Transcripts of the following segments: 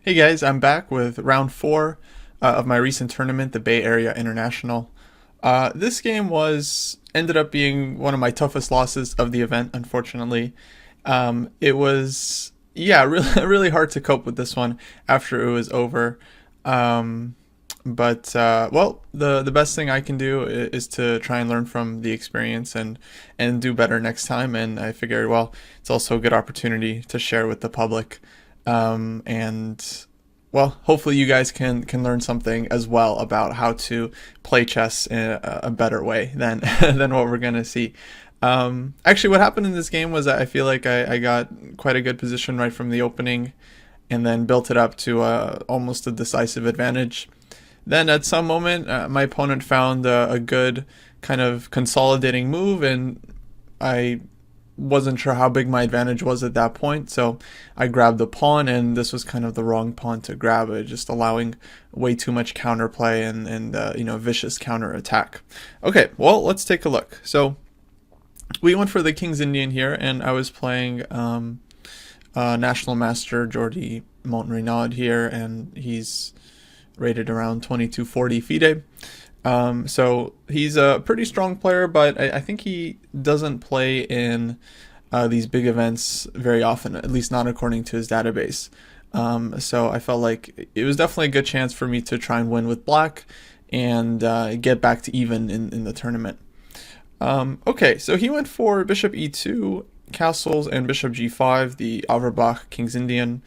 Hey guys, I'm back with round four of my recent tournament, the Bay Area International. This game ended up being one of my toughest losses of the event, unfortunately. It was really really hard to cope with this one after it was over. Um, but the best thing I can do is to try and learn from the experience and do better next time. And I figured, well, it's also a good opportunity to share with the public. And well, hopefully you guys can learn something as well about how to play chess in a better way than than what we're gonna see. Actually, what happened in this game was that I feel like I got quite a good position right from the opening, and then built it up to almost a decisive advantage. Then at some moment, my opponent found a good kind of consolidating move, and I wasn't sure how big my advantage was at that point, so I grabbed the pawn, and this was kind of the wrong pawn to grab, just allowing way too much counterplay and vicious counter attack. Okay, well, let's take a look. So we went for the King's Indian here, and I was playing National Master Jordi Mont-Reynaud here, and he's rated around 2240 FIDE. So he's a pretty strong player, but I think he doesn't play in these big events very often, at least not according to his database. So I felt like it was definitely a good chance for me to try and win with black and get back to even in the tournament. Okay, so he went for bishop e2, castles, and bishop g5, the Averbach King's Indian.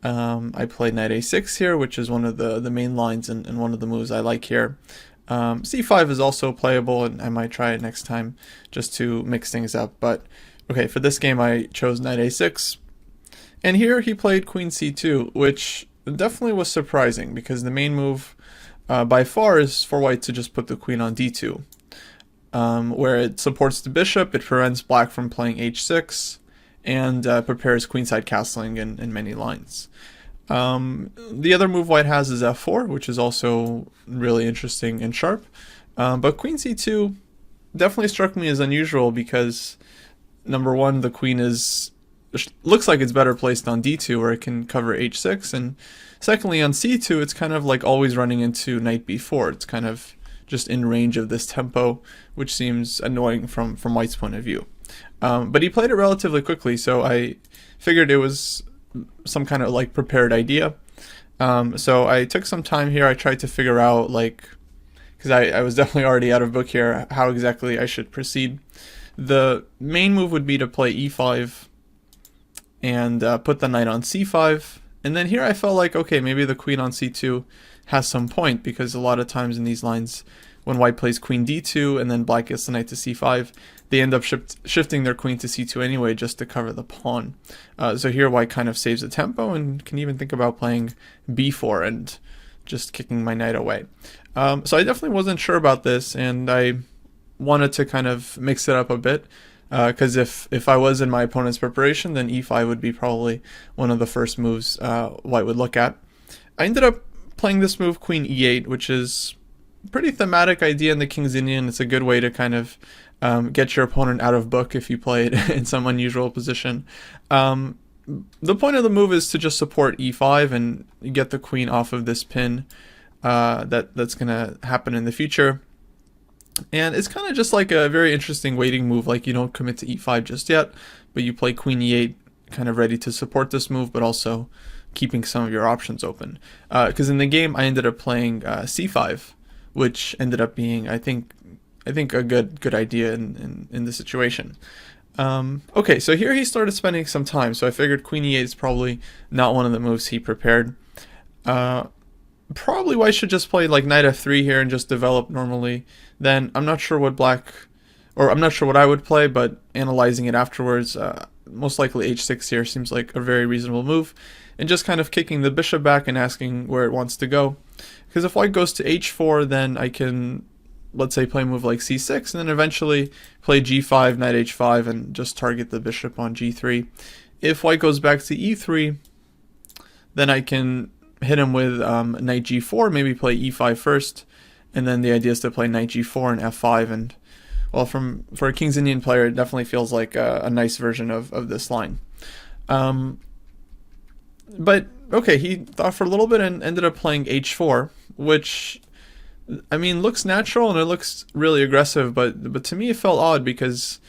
I played knight a6 here, which is one of the main lines and one of the moves I like here. C5 is also playable, and I might try it next time just to mix things up. But okay, for this game I chose knight a6. And here he played queen c2, which definitely was surprising because the main move by far is for white to just put the queen on d2. Where it supports the bishop, it prevents black from playing h6, and prepares queenside castling in many lines. The other move white has is f4, which is also really interesting and sharp. But queen c2 definitely struck me as unusual because, number one, the queen looks like it's better placed on d2 where it can cover h6, and secondly, on c2 it's kind of like always running into knight b4. It's kind of just in range of this tempo, which seems annoying from white's point of view. But he played it relatively quickly, so I figured it was some kind of like prepared idea. So I took some time here. I tried to figure out, like, because I was definitely already out of book here, how exactly I should proceed. The main move would be to play e5 and put the knight on c5. And then here I felt like, okay, maybe the queen on c2 has some point, because a lot of times in these lines, when white plays queen d2 and then black gets the knight to c5, they end up shifting their queen to c2 anyway just to cover the pawn. So here white kind of saves the tempo and can even think about playing b4 and just kicking my knight away. So I definitely wasn't sure about this, and I wanted to kind of mix it up a bit, because if I was in my opponent's preparation, then e5 would be probably one of the first moves white would look at. I ended up playing this move, queen e8, which is pretty thematic idea in the King's Indian. It's a good way to kind of get your opponent out of book if you play it in some unusual position. The point of the move is to just support e5 and get the queen off of this pin that's going to happen in the future. And it's kind of just like a very interesting waiting move. Like, you don't commit to e5 just yet, but you play queen e8 kind of ready to support this move, but also keeping some of your options open. Because in the game I ended up playing c5, which ended up being, I think a good idea in the situation. Okay, so here he started spending some time, so I figured queen e8 is probably not one of the moves he prepared. Probably white should just play like knight f3 here and just develop normally. Then I'm not sure what I'm not sure what I would play, but analyzing it afterwards, most likely h6 here seems like a very reasonable move, and just kind of kicking the bishop back and asking where it wants to go. Because if white goes to h4, then I can, let's say, play a move like c6, and then eventually play g5, knight h5, and just target the bishop on g3. If white goes back to e3, then I can hit him with knight g4, maybe play e5 first, and then the idea is to play knight g4 and f5, and well, for a King's Indian player, it definitely feels like a nice version of this line. But Okay, he thought for a little bit and ended up playing h4, which, I mean, looks natural and it looks really aggressive, but to me it felt odd because,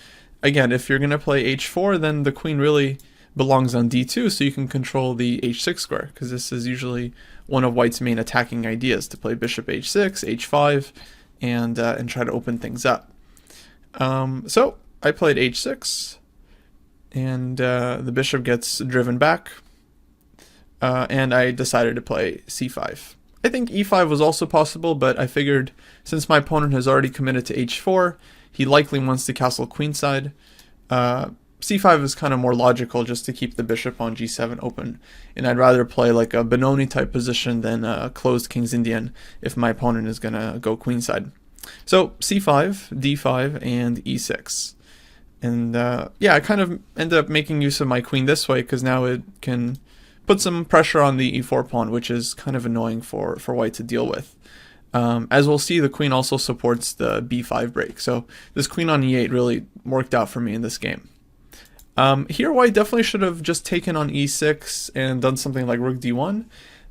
again, if you're going to play h4, then the queen really belongs on d2, so you can control the h6 square, because this is usually one of white's main attacking ideas, to play bishop h6, h5, and try to open things up. So I played h6, and the bishop gets driven back, and I decided to play c5. I think e5 was also possible, but I figured since my opponent has already committed to h4, he likely wants to castle queenside. c5 is kind of more logical, just to keep the bishop on g7 open, and I'd rather play like a Benoni type position than a closed King's Indian if my opponent is going to go queenside. So c5, d5, and e6. And yeah, I kind of ended up making use of my queen this way because now it can put some pressure on the e4 pawn, which is kind of annoying for white to deal with. As we'll see, the queen also supports the b5 break, so this queen on e8 really worked out for me in this game. Here white definitely should have just taken on e6 and done something like rook d1,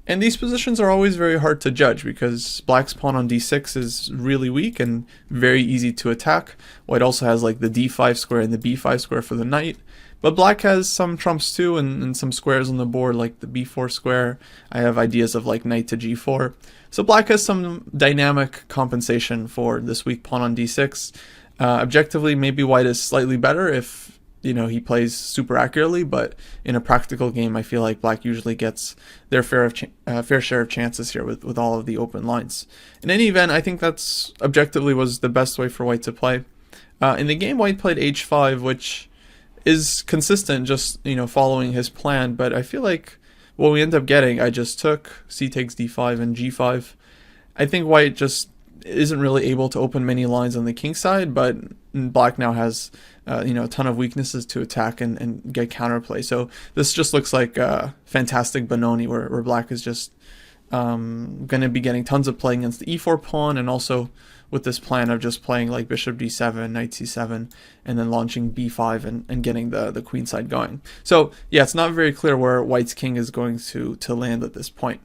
and these positions are always very hard to judge because black's pawn on d6 is really weak and very easy to attack. White also has like the d5 square and the b5 square for the knight, but black has some trumps too, and some squares on the board like the b4 square. I have ideas of like knight to g4. So black has some dynamic compensation for this weak pawn on d6. Objectively, maybe white is slightly better if, you know, he plays super accurately, but in a practical game, I feel like black usually gets their fair share of chances here with all of the open lines. In any event, I think that's objectively was the best way for white to play. In the game, white played h5, which is consistent, just, you know, following his plan, but I feel like what we end up getting, I just took c takes d5 and g5. I think white just isn't really able to open many lines on the king side, but black now has you know, a ton of weaknesses to attack and get counterplay. So this just looks like a fantastic Benoni where black is just going to be getting tons of play against the e4 pawn, and also with this plan of just playing like bishop d7, knight c7, and then launching b5 and getting the queen side going. So yeah, it's not very clear where white's king is going to land at this point.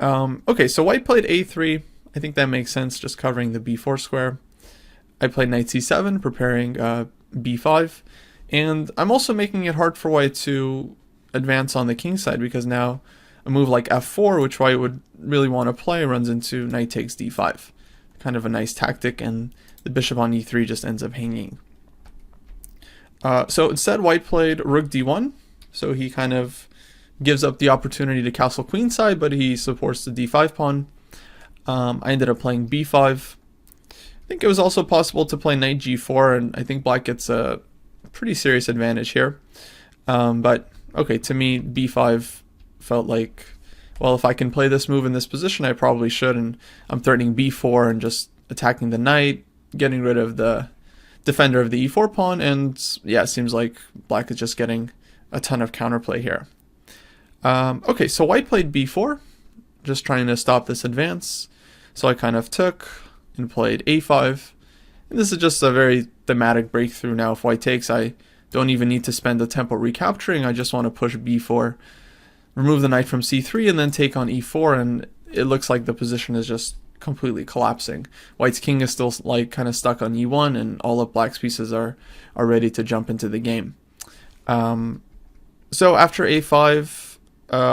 Okay, so white played a3. I think that makes sense, just covering the b4 square. I played knight c7, preparing b5, and I'm also making it hard for white to advance on the king side, because now a move like f4, which white would really want to play, runs into knight takes d5. Kind of a nice tactic, and the bishop on e3 just ends up hanging. So instead, white played rook d1, so he kind of gives up the opportunity to castle queenside, but he supports the d5 pawn. I ended up playing b5. I think it was also possible to play knight g4, and I think black gets a pretty serious advantage here. But okay, to me, b5 felt like, well, if I can play this move in this position, I probably should, and I'm threatening b4 and just attacking the knight, getting rid of the defender of the e4 pawn, and yeah, it seems like black is just getting a ton of counterplay here. Okay, so white played b4, just trying to stop this advance. So I kind of took and played a5, and this is just a very thematic breakthrough. Now if white takes, I don't even need to spend the tempo recapturing. I just want to push b4, remove the knight from c3, and then take on e4, and it looks like the position is just completely collapsing. White's king is still like kind of stuck on e1, and all of black's pieces are ready to jump into the game. So after a5,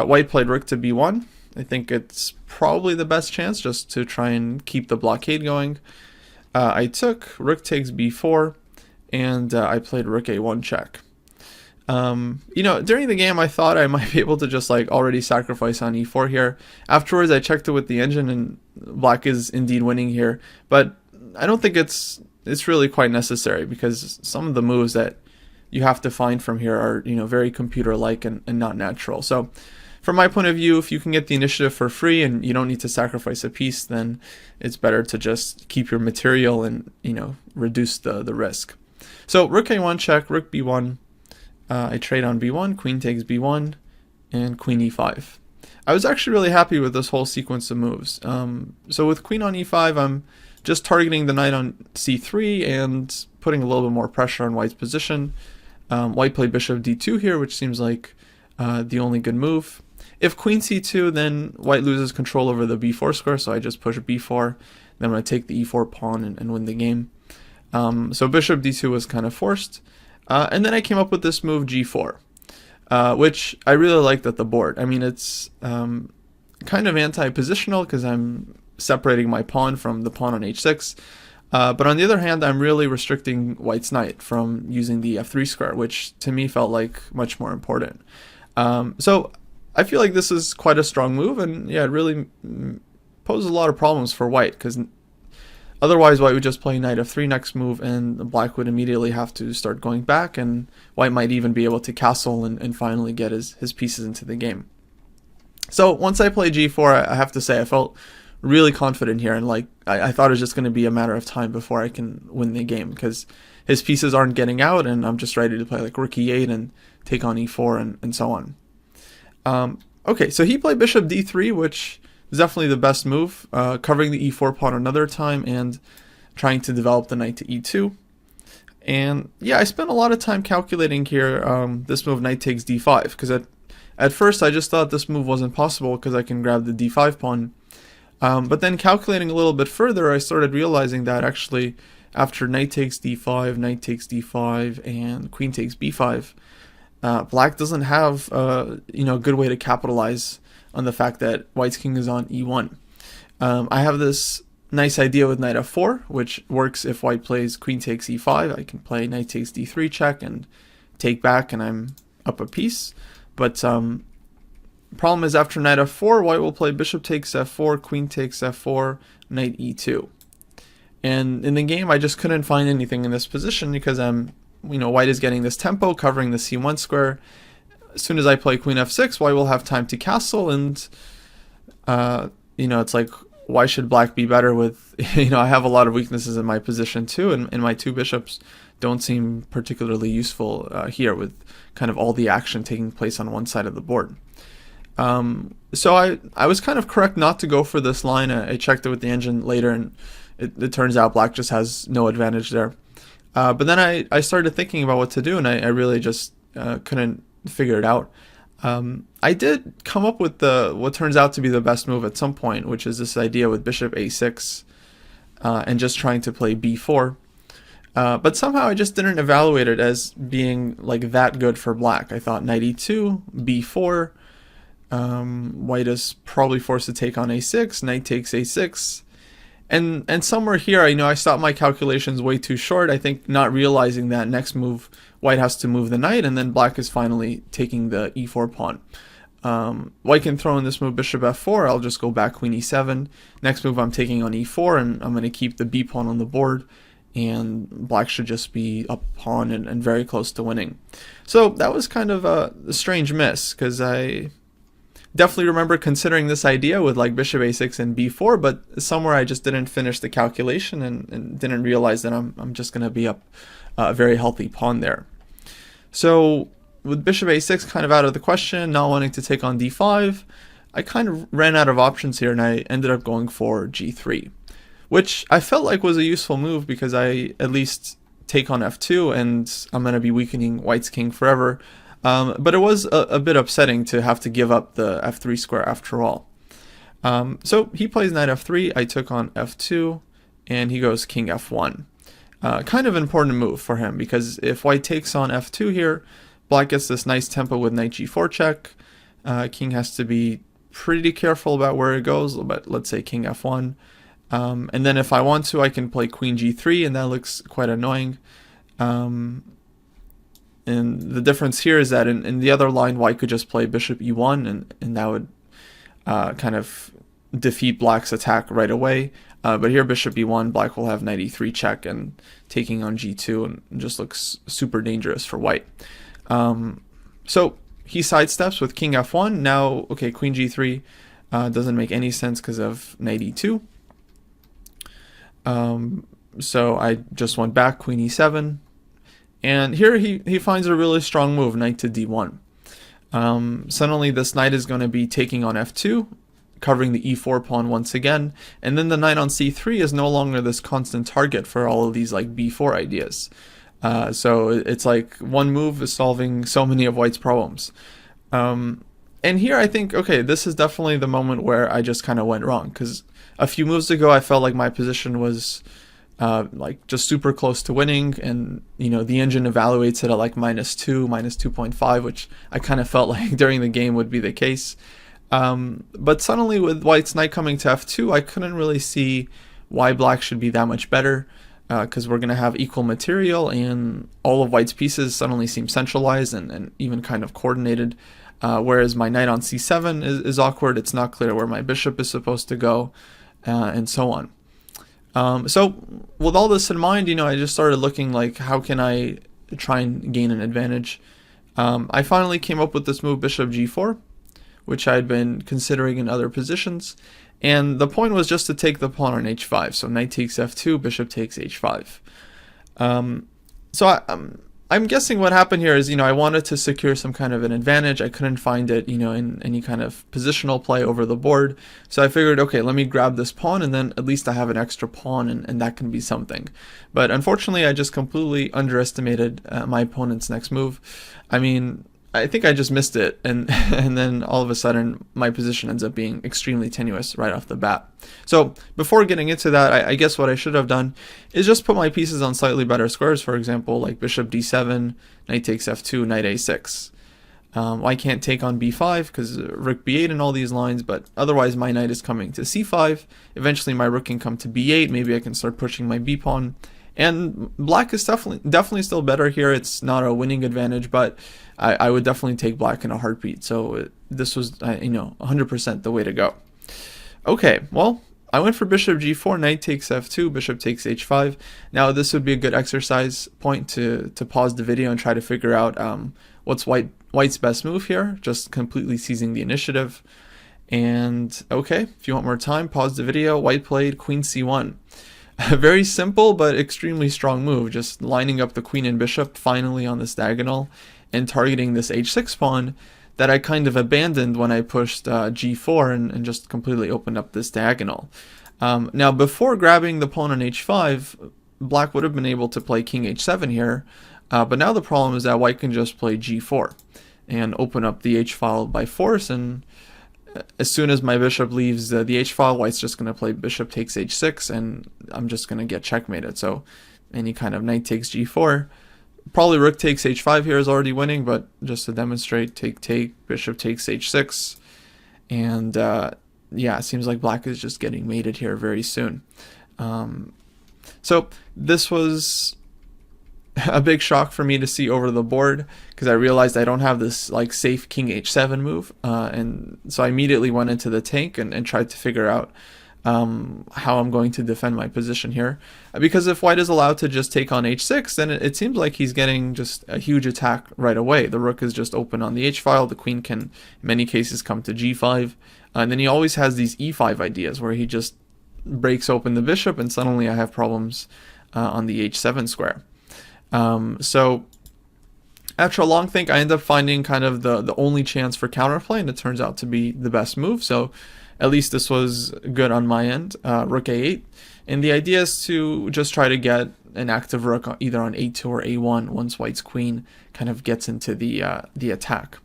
white played rook to b1. I think it's probably the best chance, just to try and keep the blockade going. I took rook takes b4, and I played rook a1 check. You know, during the game, I thought I might be able to just like already sacrifice on e4 here. Afterwards, I checked it with the engine, and black is indeed winning here. But I don't think it's really quite necessary, because some of the moves that you have to find from here are, you know, very computer-like and not natural. So from my point of view, if you can get the initiative for free and you don't need to sacrifice a piece, then it's better to just keep your material and, you know, reduce the risk. So rook a1 check, rook b1. I trade on b1, queen takes b1, and queen e5. I was actually really happy with this whole sequence of moves. So with queen on e5, I'm just targeting the knight on c3 and putting a little bit more pressure on white's position. White played bishop d2 here, which seems like the only good move. If queen c2, then white loses control over the b4 square, so I just push b4. Then I'm going to take the e4 pawn and win the game. So bishop d2 was kind of forced. And then I came up with this move g4, which I really liked at the board. I mean, it's kind of anti-positional because I'm separating my pawn from the pawn on h6. But on the other hand, I'm really restricting white's knight from using the f3 square, which to me felt like much more important. So I feel like this is quite a strong move, and yeah, it really poses a lot of problems for white, because otherwise white would just play knight f3 next move, and black would immediately have to start going back, and white might even be able to castle and finally get his pieces into the game. So once I play g4, I have to say I felt really confident here, and like I thought it was just going to be a matter of time before I can win the game, because his pieces aren't getting out, and I'm just ready to play like rook e8 and take on e4 and so on. Okay, so he played bishop d3, which is definitely the best move, covering the e4 pawn another time and trying to develop the knight to e2. And yeah, I spent a lot of time calculating here this move knight takes d5, because at first I just thought this move wasn't possible because I can grab the d5 pawn. But then calculating a little bit further, I started realizing that actually after knight takes d5, knight takes d5, and queen takes b5, black doesn't have a good way to capitalize on the fact that white's king is on e1. I have this nice idea with knight f4, which works if white plays queen takes e5. I can play knight takes d3 check and take back, and I'm up a piece. But problem is, after knight f4, white will play bishop takes f4, queen takes f4, knight e2. And in the game, I just couldn't find anything in this position because white is getting this tempo, covering the c1 square. As soon as I play queen f6, white will have time to castle, and it's like, why should black be better with, I have a lot of weaknesses in my position too, and my two bishops don't seem particularly useful here, with kind of all the action taking place on one side of the board. So I was kind of correct not to go for this line. I checked it with the engine later, and it turns out black just has no advantage there. But then I started thinking about what to do, and I really just couldn't figure it out. I did come up with what turns out to be the best move at some point, which is this idea with bishop a6 and just trying to play b4. But somehow I just didn't evaluate it as being like that good for black. I thought knight e2, b4, white is probably forced to take on a6, knight takes a6. And somewhere here, I stopped my calculations way too short. I think not realizing that next move, white has to move the knight, and then black is finally taking the e4 pawn. White can throw in this move bishop f4. I'll just go back queen e7. Next move, I'm taking on e4, and I'm going to keep the b pawn on the board, and black should just be up pawn and very close to winning. So that was kind of a strange miss, because I definitely remember considering this idea with like bishop a6 and b4, but somewhere I just didn't finish the calculation and didn't realize that I'm just going to be up a very healthy pawn there. So with bishop a6 kind of out of the question, not wanting to take on d5, I kind of ran out of options here, and I ended up going for g3, which I felt like was a useful move because I at least take on f2, and I'm going to be weakening white's king forever. But it was a bit upsetting to have to give up the f3 square after all. So he plays knight f3, I took on f2, and he goes king f1. Kind of an important move for him, because if white takes on f2 here, black gets this nice tempo with knight g4 check. King has to be pretty careful about where it goes, but let's say king f1. And then if I want to, I can play queen g3, and that looks quite annoying. And the difference here is that in the other line, white could just play bishop e1, and that would kind of defeat black's attack right away. But here, bishop e1, black will have knight e3 check and taking on g2, and just looks super dangerous for white. So he sidesteps with king f1. Now, okay, queen g3 doesn't make any sense because of knight e2. So I just went back, queen e7. And here he finds a really strong move, knight to d1. Suddenly this knight is going to be taking on f2, covering the e4 pawn once again, and then the knight on c3 is no longer this constant target for all of these like b4 ideas. So it's like one move is solving so many of white's problems. And And here I think, okay, this is definitely the moment where I just kind of went wrong, because a few moves ago I felt like my position was like just super close to winning, and the engine evaluates it at like -2, -2.5, which I kind of felt like during the game would be the case. But suddenly with White's knight coming to f2, I couldn't really see why Black should be that much better, because we're going to have equal material, and all of White's pieces suddenly seem centralized and even kind of coordinated. Whereas my knight on c7 is awkward. It's not clear where my bishop is supposed to go, and so on. So with all this in mind, I just started looking like, how can I try and gain an advantage? I finally came up with this move, bishop g4, which I had been considering in other positions. And the point was just to take the pawn on h5. So knight takes f2, bishop takes h5. I'm guessing what happened here is, I wanted to secure some kind of an advantage. I couldn't find it, in any kind of positional play over the board. So I figured, okay, let me grab this pawn, and then at least I have an extra pawn, and that can be something. But unfortunately, I just completely underestimated my opponent's next move. I mean, I think I just missed it, and then all of a sudden my position ends up being extremely tenuous right off the bat. So before getting into that, I guess what I should have done is just put my pieces on slightly better squares. For example, like bishop d7, knight takes f2, knight a6. I can't take on b5 because rook b8 and all these lines, but otherwise my knight is coming to c5. Eventually my rook can come to b8. Maybe I can start pushing my b pawn. And Black is definitely still better here. It's not a winning advantage, but I would definitely take Black in a heartbeat. So this was, 100% the way to go. Okay, well, I went for bishop g4, knight takes f2, bishop takes h5. Now this would be a good exercise point to pause the video and try to figure out what's White's best move here, just completely seizing the initiative. And okay, if you want more time, pause the video. White played queen c1. A very simple but extremely strong move, just lining up the queen and bishop finally on this diagonal and targeting this h6 pawn that I kind of abandoned when I pushed g4 and just completely opened up this diagonal. Now before grabbing the pawn on h5, Black would have been able to play king h7 here, but now the problem is that White can just play g4 and open up the h-file by force, and as soon as my bishop leaves the h-file, White's just going to play bishop takes h6, and I'm just going to get checkmated. So any kind of knight takes g4. Probably rook takes h5 here is already winning, but just to demonstrate, take, bishop takes h6. And yeah, it seems like Black is just getting mated here very soon. So this was a big shock for me to see over the board, because I realized I don't have this like safe king h7 move, and so I immediately went into the tank and tried to figure out how I'm going to defend my position here, because if White is allowed to just take on h6, then it seems like he's getting just a huge attack right away. The rook is just open on the h-file, the queen can in many cases come to g5, and then he always has these e5 ideas where he just breaks open the bishop, and suddenly I have problems on the h7 square. So after a long think, I end up finding kind of the only chance for counterplay, and it turns out to be the best move. So at least this was good on my end, rook a8. And the idea is to just try to get an active rook either on a2 or a1 once White's queen kind of gets into the attack.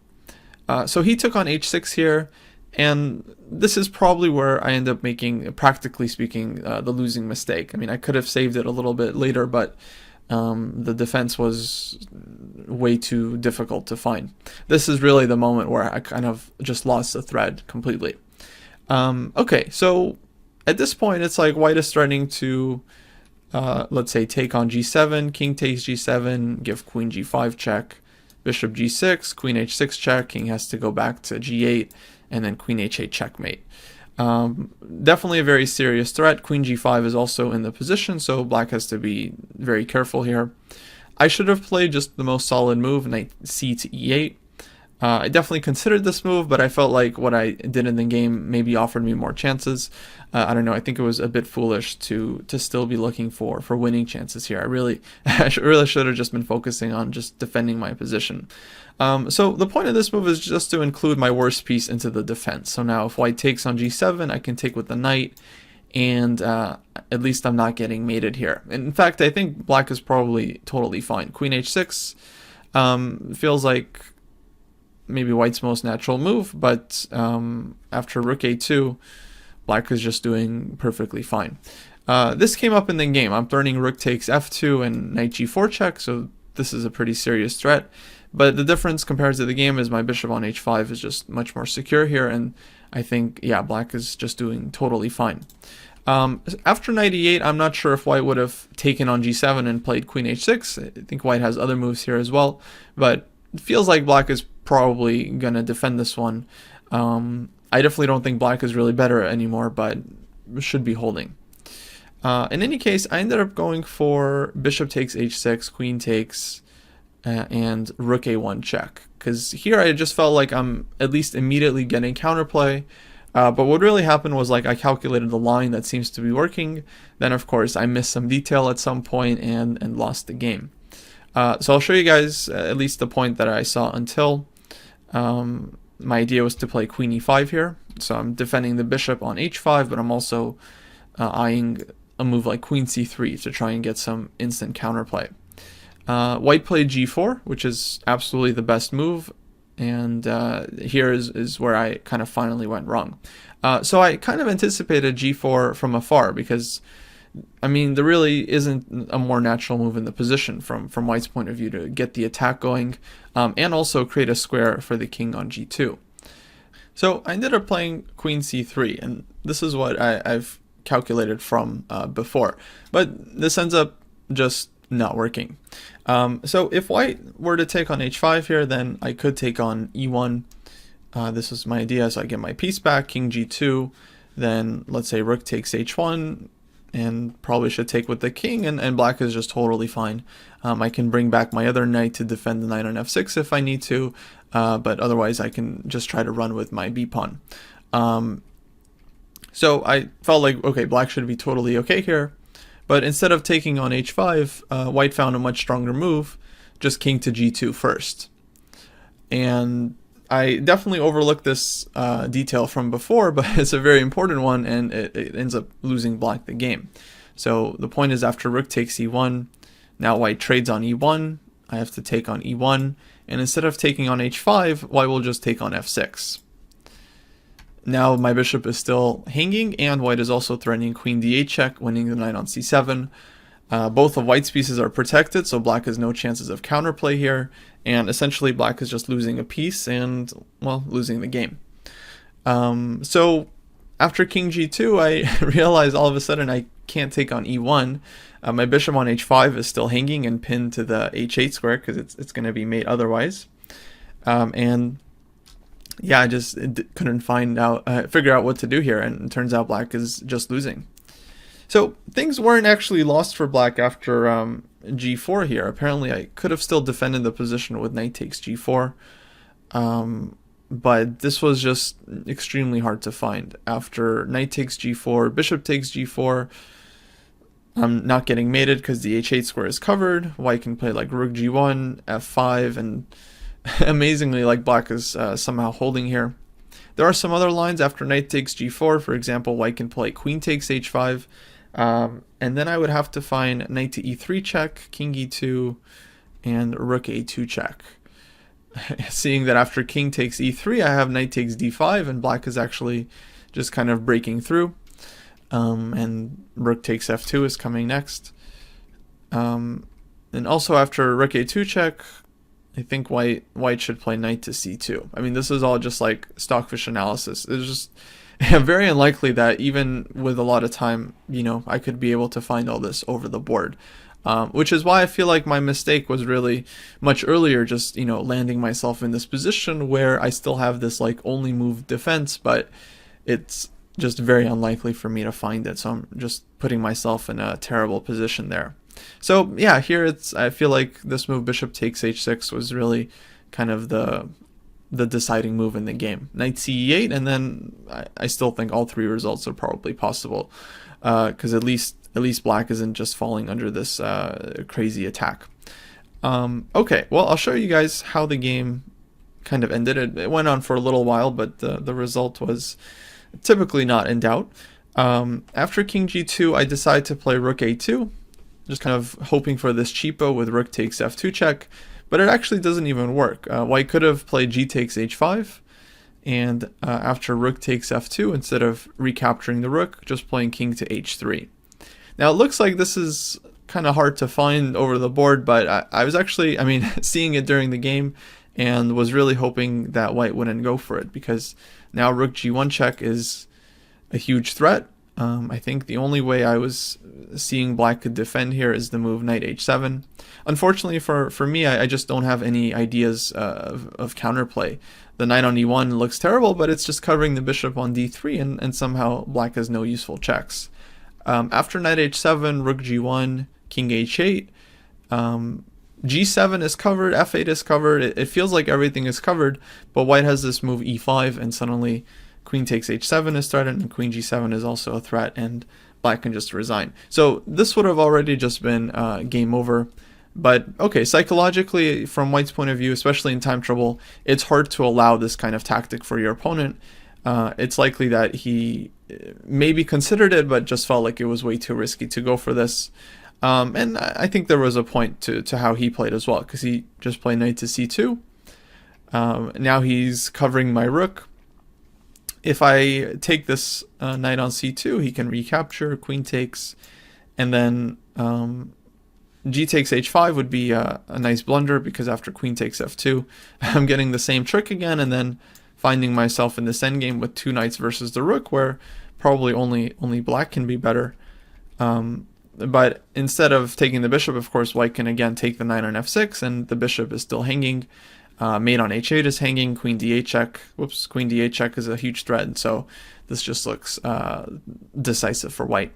So he took on h6 here, and this is probably where I end up making, practically speaking, the losing mistake. I mean, I could have saved it a little bit later, but the defense was way too difficult to find. This is really the moment where I kind of just lost the thread completely. Okay, so at this point, it's like White is threatening to, let's say, take on g7, king takes g7, give queen g5 check, bishop g6, queen h6 check, king has to go back to g8, and then queen h8 checkmate. Definitely a very serious threat. Queen g5 is also in the position, so Black has to be very careful here. I should have played just the most solid move, knight c to e8. I definitely considered this move, but I felt like what I did in the game maybe offered me more chances. I don't know, I think it was a bit foolish to still be looking for winning chances here. I really should have just been focusing on just defending my position. So the point of this move is just to include my worst piece into the defense. So now if White takes on g7, I can take with the knight, and at least I'm not getting mated here. In fact, I think Black is probably totally fine. Queen h6 feels like maybe white's most natural move, but after rook a2, black is just doing perfectly fine. This came up in the game. I'm threatening rook takes f2 and knight g4 check, so this is a pretty serious threat. But the difference compared to the game is my bishop on h5 is just much more secure here, and I think, yeah, black is just doing totally fine. After knight e8, I'm not sure if white would have taken on g7 and played queen h6. I think white has other moves here as well, but it feels like black is probably going to defend this one. I definitely don't think black is really better anymore, but should be holding. In any case, I ended up going for bishop takes h6, queen takes, and rook a1 check. Because here I just felt like I'm at least immediately getting counterplay. But what really happened was, like, I calculated the line that seems to be working. Then, of course, I missed some detail at some point and lost the game. So I'll show you guys at least the point that I saw until. My idea was to play queen e5 here. So I'm defending the bishop on h5, but I'm also eyeing a move like queen c3 to try and get some instant counterplay. White played g4, which is absolutely the best move. And here is where I kind of finally went wrong. So I kind of anticipated g4 from afar because, I mean, there really isn't a more natural move in the position from white's point of view to get the attack going and also create a square for the king on g2. So I ended up playing queen c3, and this is what I've calculated from before. But this ends up just not working. So if white were to take on h5 here, then I could take on e1. This was my idea, so I get my piece back, king g2, then let's say rook takes h1, and probably should take with the king, and black is just totally fine. I can bring back my other knight to defend the knight on f6 if I need to, but otherwise I can just try to run with my b-pawn. So I felt like, okay, black should be totally okay here. But instead of taking on h5, white found a much stronger move, just king to g2 first. And I definitely overlooked this detail from before, but it's a very important one, and it ends up losing black the game. So the point is, after rook takes e1, now white trades on e1, I have to take on e1, and instead of taking on h5, white will just take on f6. Now my bishop is still hanging, and white is also threatening queen d8 check, winning the knight on c7. Both of white's pieces are protected, so black has no chances of counterplay here, and essentially black is just losing a piece and, well, losing the game. So after king g2, I realized all of a sudden I can't take on e1. My bishop on h5 is still hanging and pinned to the h8 square because it's going to be mate otherwise. And yeah, I just couldn't figure out what to do here, and it turns out black is just losing. So things weren't actually lost for black after g4 here. Apparently I could have still defended the position with knight takes g4, but this was just extremely hard to find. After knight takes g4, bishop takes g4, I'm not getting mated because the h8 square is covered. White can play like rook g1, f5, and amazingly, like, black is somehow holding here. There are some other lines after knight takes g4. For example, white can play queen takes h5, and then I would have to find knight to e3 check, king e2, and rook a2 check. Seeing that after king takes e3, I have knight takes d5, and black is actually just kind of breaking through. And rook takes f2 is coming next. And also after rook a2 check, I think white should play knight to c2. I mean, this is all just like stockfish analysis. It's just very unlikely that even with a lot of time, you know, I could be able to find all this over the board. Which is why I feel like my mistake was really much earlier, just, you know, landing myself in this position where I still have this like only move defense, but it's just very unlikely for me to find it. So I'm just putting myself in a terrible position there. So yeah, here I feel like this move bishop takes h6 was really kind of the deciding move in the game. Knight c8, and then I still think all three results are probably possible, because at least black isn't just falling under this crazy attack. Okay, well, I'll show you guys how the game kind of ended. It went on for a little while, but the result was typically not in doubt. After king g2, I decided to play rook a2. Just kind of hoping for this cheapo with rook takes f2 check, but it actually doesn't even work. White could have played g takes h5, and after rook takes f2, instead of recapturing the rook, just playing king to h3. Now it looks like this is kind of hard to find over the board, but I was actually, seeing it during the game and was really hoping that white wouldn't go for it, because now rook g1 check is a huge threat. I think the only way I was seeing black could defend here is the move knight h7. Unfortunately for me, I just don't have any ideas of counterplay. The knight on e1 looks terrible, but it's just covering the bishop on d3, and somehow black has no useful checks. After knight h7, rook g1, king h8, g7 is covered, f8 is covered. It feels like everything is covered, but white has this move e5, and suddenly queen takes h7 is threatened, and queen g7 is also a threat, and black can just resign. So this would have already just been game over. But okay, psychologically, from white's point of view, especially in time trouble, it's hard to allow this kind of tactic for your opponent. It's likely that he maybe considered it, but just felt like it was way too risky to go for this. And I think there was a point to how he played as well, because he just played knight to c2. Now he's covering my rook. If I take this knight on c2, he can recapture, queen takes, and then g takes h5 would be a nice blunder, because after queen takes f2, I'm getting the same trick again, and then finding myself in this endgame with two knights versus the rook, where probably only black can be better. But instead of taking the bishop, of course, white can again take the knight on f6, and the bishop is still hanging. Mate on h8 is hanging, queen d8 check. Whoops, queen d8 check is a huge threat, and so this just looks decisive for white.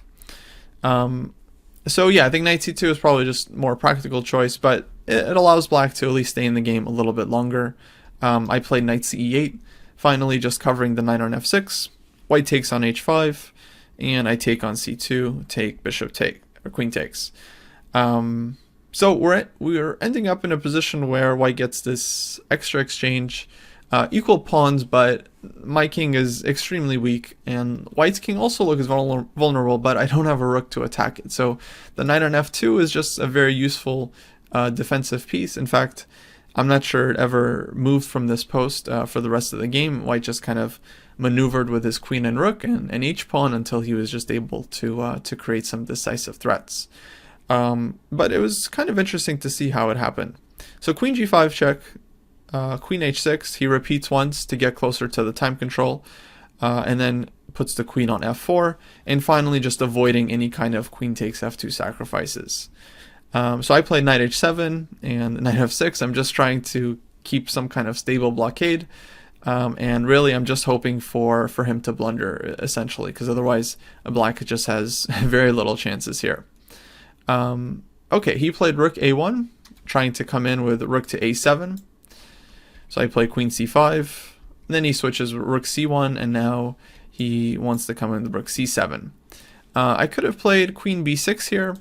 So yeah, I think knight c2 is probably just more practical choice, but it allows black to at least stay in the game a little bit longer. I played knight ce8, finally just covering the knight on f6. White takes on h5, and I take on c2, take, bishop take, or queen takes. So we're ending up in a position where white gets this extra exchange, equal pawns, but my king is extremely weak, and white's king also looks vulnerable, but I don't have a rook to attack it. So the knight on f2 is just a very useful defensive piece. In fact, I'm not sure it ever moved from this post for the rest of the game. White just kind of maneuvered with his queen and rook and each pawn until he was just able to create some decisive threats. But it was kind of interesting to see how it happened. So queen g5 check, queen h6, he repeats once to get closer to the time control, and then puts the queen on f4, and finally just avoiding any kind of queen takes f2 sacrifices. So I played knight h7 and knight f6. I'm just trying to keep some kind of stable blockade, and really I'm just hoping for him to blunder, essentially, because otherwise black just has very little chances here. Okay, he played rook a1, trying to come in with rook to a7. So I play queen c5, then he switches rook c1, and now he wants to come in with rook c7. I could have played queen b6 here,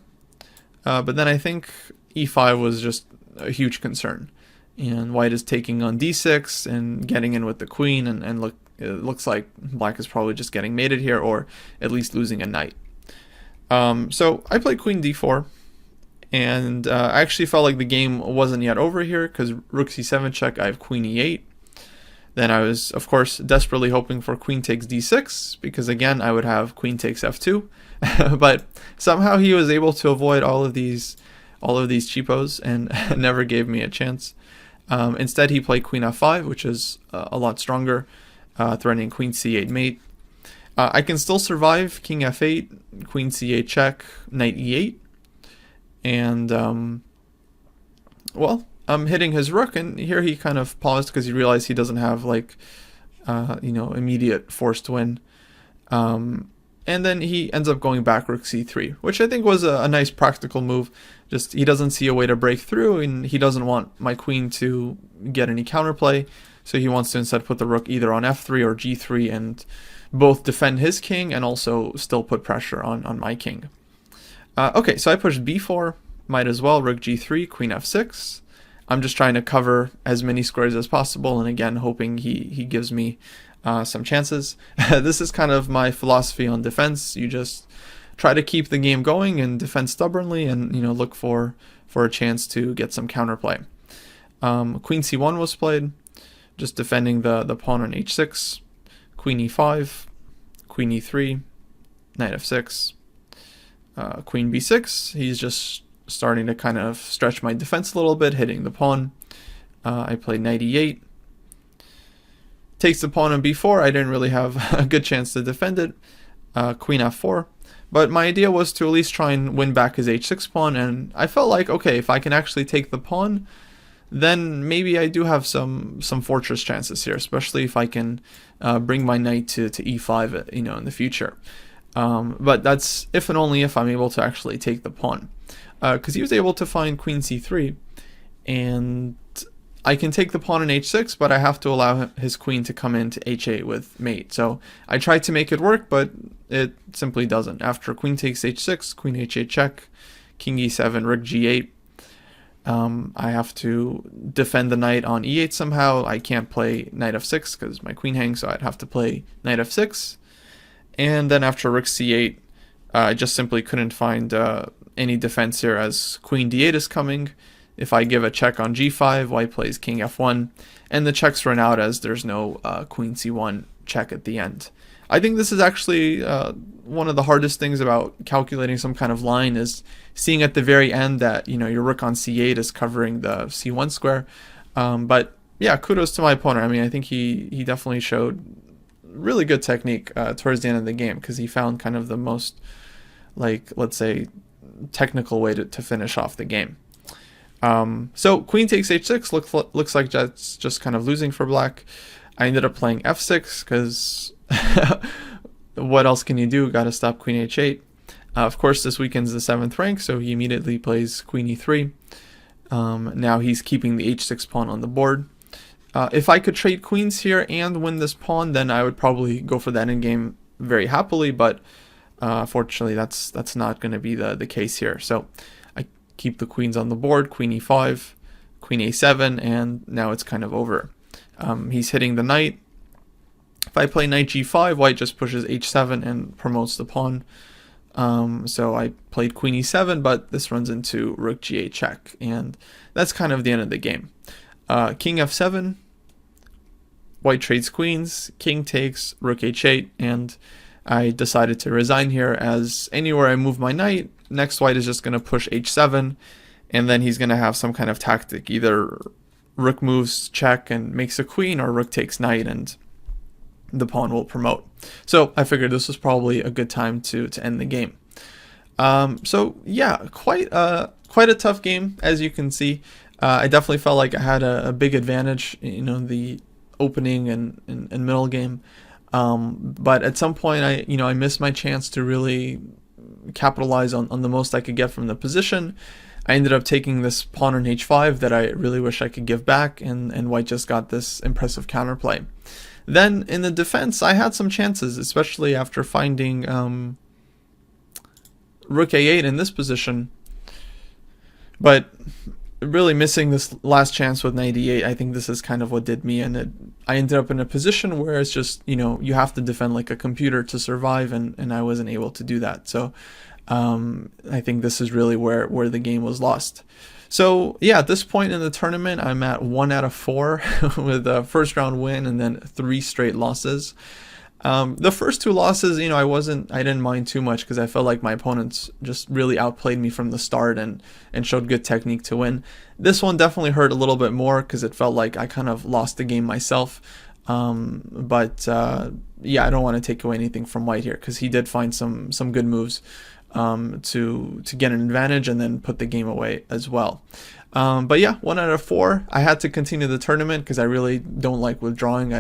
but then I think e5 was just a huge concern. And white is taking on d6 and getting in with the queen, and it looks like black is probably just getting mated here, or at least losing a knight. So I played queen d4, and I actually felt like the game wasn't yet over here, because rook c7 check, I have queen e8. Then I was, of course, desperately hoping for queen takes d6, because again I would have queen takes f2. But somehow he was able to avoid all of these cheapos and never gave me a chance. Instead he played queen f5, which is a lot stronger, threatening queen c8 mate. I can still survive king f8, queen c8 check, knight e8, and well, I'm hitting his rook, and here he kind of paused because he realized he doesn't have immediate forced win. And then he ends up going back rook c3, which I think was a nice practical move. Just he doesn't see a way to break through, and he doesn't want my queen to get any counterplay, so he wants to instead put the rook either on f3 or g3 and both defend his king and also still put pressure on my king. Okay, so I pushed b4, might as well, rook g3, queen f6. I'm just trying to cover as many squares as possible, and again hoping he gives me some chances. This is kind of my philosophy on defense. You just try to keep the game going and defend stubbornly, and look for a chance to get some counterplay. Queen c1 was played, just defending the pawn on h6, queen e5, queen e3, knight f6, queen b6. He's just starting to kind of stretch my defense a little bit, hitting the pawn. I played knight e8. Takes the pawn on b4. I didn't really have a good chance to defend it. Queen f4. But my idea was to at least try and win back his h6 pawn, and I felt like, okay, if I can actually take the pawn, then maybe I do have some fortress chances here, especially if I can bring my knight to e5, in the future. But that's if and only if I'm able to actually take the pawn, because he was able to find queen c3, and I can take the pawn in h6, but I have to allow his queen to come into h8 with mate. So I tried to make it work, but it simply doesn't. After queen takes h6, queen h8 check, king e7, rook g8. I have to defend the knight on e8 somehow. I can't play knight f6 because my queen hangs, so I'd have to play knight f6. And then after rook c8, I just simply couldn't find any defense here as queen d8 is coming. If I give a check on g5, white plays king f1, and the checks run out as there's no queen c1 check at the end. I think this is actually one of the hardest things about calculating some kind of line, is seeing at the very end that your rook on c8 is covering the c1 square. But yeah, kudos to my opponent. I mean, I think he definitely showed really good technique towards the end of the game, because he found kind of the most, let's say, technical way to finish off the game. So queen takes h6 looks like that's just kind of losing for black. I ended up playing f6 because what else can you do? Got to stop queen h8. Of course, this weaken's the 7th rank, so he immediately plays queen e3. Now he's keeping the h6 pawn on the board. If I could trade queens here and win this pawn, then I would probably go for that endgame very happily, but fortunately that's not going to be the case here. So I keep the queens on the board, queen e5, queen a7, and now it's kind of over. He's hitting the knight. If I play knight g5, white just pushes h7 and promotes the pawn. So I played queen e7, but this runs into rook g8 check, and that's kind of the end of the game. King f7, white trades queens, king takes, rook h8, and I decided to resign here, as anywhere I move my knight, next white is just going to push h7, and then he's going to have some kind of tactic, either rook moves check and makes a queen, or rook takes knight and the pawn will promote. So I figured this was probably a good time to end the game. So yeah, quite a tough game, as you can see. I definitely felt like I had a big advantage, the opening and middle game. But at some point, I missed my chance to really capitalize on the most I could get from the position. I ended up taking this pawn on h5 that I really wish I could give back, and white just got this impressive counterplay. Then in the defense, I had some chances, especially after finding rook a8 in this position. But really missing this last chance with knight e8, I think this is kind of what did me, and I ended up in a position where it's just, you have to defend like a computer to survive, and I wasn't able to do that. So I think this is really where the game was lost. So yeah, at this point in the tournament, I'm at 1 out of 4 with a first round win and then 3 straight losses. The first 2 losses, I didn't mind too much, because I felt like my opponents just really outplayed me from the start and showed good technique to win. This one definitely hurt a little bit more, because it felt like I kind of lost the game myself. But yeah, I don't want to take away anything from white here, because he did find some good moves to get an advantage and then put the game away as well. But yeah, 1 out of 4. I had to continue the tournament because I really don't like withdrawing.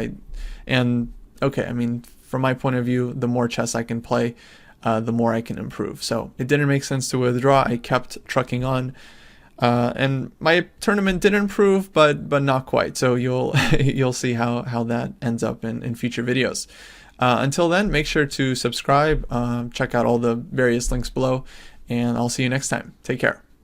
Okay, I mean, from my point of view, the more chess I can play, the more I can improve. So it didn't make sense to withdraw. I kept trucking on, and my tournament did improve, but not quite. So you'll see how that ends up in future videos. Until then, make sure to subscribe, check out all the various links below, and I'll see you next time. Take care.